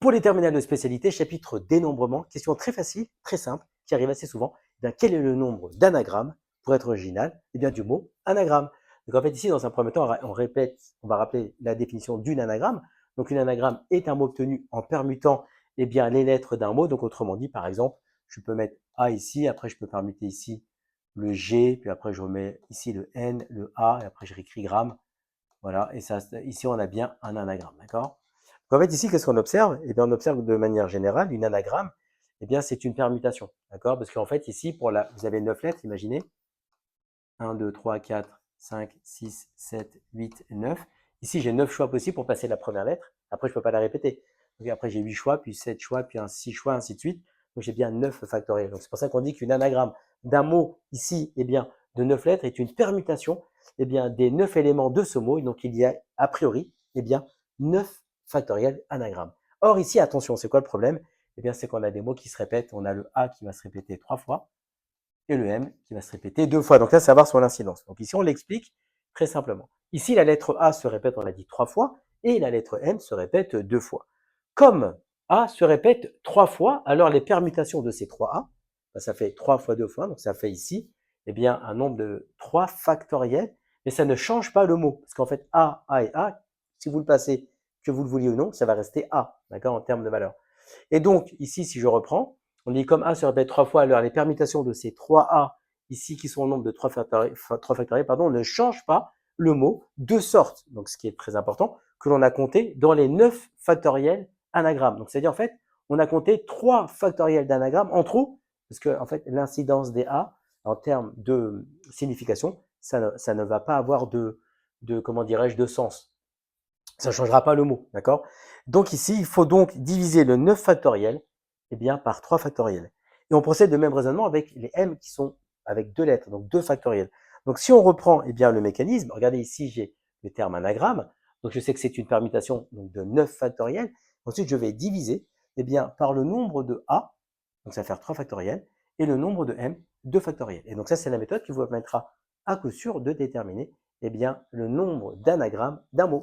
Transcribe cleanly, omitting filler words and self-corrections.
Pour les terminales de spécialité, chapitre dénombrement, question très facile, très simple, qui arrive assez souvent. Eh bien, quel est le nombre d'anagrammes pour être original? Eh bien, du mot anagramme. Donc, en fait, ici, dans un premier temps, on va rappeler la définition d'une anagramme. Donc, une anagramme est un mot obtenu en permutant eh bien, les lettres d'un mot. Donc, autrement dit, par exemple, je peux mettre A ici, après, je peux permuter ici le G, puis après, je remets ici le N, le A, et après, je réécris gramme. Voilà, et ça, ici, on a bien un anagramme, d'accord? En fait, ici, qu'est-ce qu'on observe? Eh bien, on observe de manière générale une anagramme, eh bien, c'est une permutation, d'accord? Parce qu'en fait, ici, vous avez 9 lettres, imaginez. 1, 2, 3, 4, 5, 6, 7, 8, 9. Ici, j'ai 9 choix possibles pour passer la première lettre. Après, je ne peux pas la répéter. Donc, après, j'ai 8 choix, puis 7 choix, puis 6 choix, ainsi de suite. Donc, j'ai bien 9 factoriels. Donc, c'est pour ça qu'on dit qu'une anagramme d'un mot ici, eh bien, de 9 lettres est une permutation, eh bien, des 9 éléments de ce mot. Et donc, il y a, a priori, eh bien, 9 factoriels anagrammes. Or, ici, attention, c'est quoi le problème? Eh bien, c'est qu'on a des mots qui se répètent. On a le A qui va se répéter 3 fois et le M qui va se répéter 2 fois. Donc là, ça va sur l'incidence. Donc ici, on l'explique très simplement. Ici, la lettre A se répète, on l'a dit, 3 fois, et la lettre M se répète 2 fois. Comme A se répète 3 fois, alors les permutations de ces 3 A, ça fait 3 fois 2 fois, donc ça fait ici eh bien, un nombre de 3 factoriels, mais ça ne change pas le mot. Parce qu'en fait, A et A, si vous le passez, que vous le vouliez ou non, ça va rester A, d'accord, en termes de valeur. Et donc, ici, si je reprends, on dit comme A se répète 3 fois, alors les permutations de ces 3 A, ici, qui sont au nombre de 3 factoriels, ne changent pas le mot, de sorte, donc ce qui est très important, que l'on a compté dans les 9 factoriels anagrammes. Donc, c'est-à-dire, en fait, on a compté 3 factoriels d'anagrammes en trop, parce que, en fait, l'incidence des A, en termes de signification, ça ne va pas avoir comment dirais-je, de sens. Ça ne changera pas le mot, d'accord? Donc ici, il faut donc diviser le 9 factoriel eh bien, par 3 factoriels. Et on procède de même raisonnement avec les m qui sont avec 2 lettres, donc 2 factoriels. Donc si on reprend eh bien, le mécanisme, regardez ici, j'ai le terme anagramme. Donc je sais que c'est une permutation donc, de 9 factoriels. Ensuite, je vais diviser eh bien, par le nombre de a, donc ça va faire 3 factoriels, et le nombre de m, 2 factoriels. Et donc ça, c'est la méthode qui vous permettra à coup sûr de déterminer eh bien, le nombre d'anagrammes d'un mot.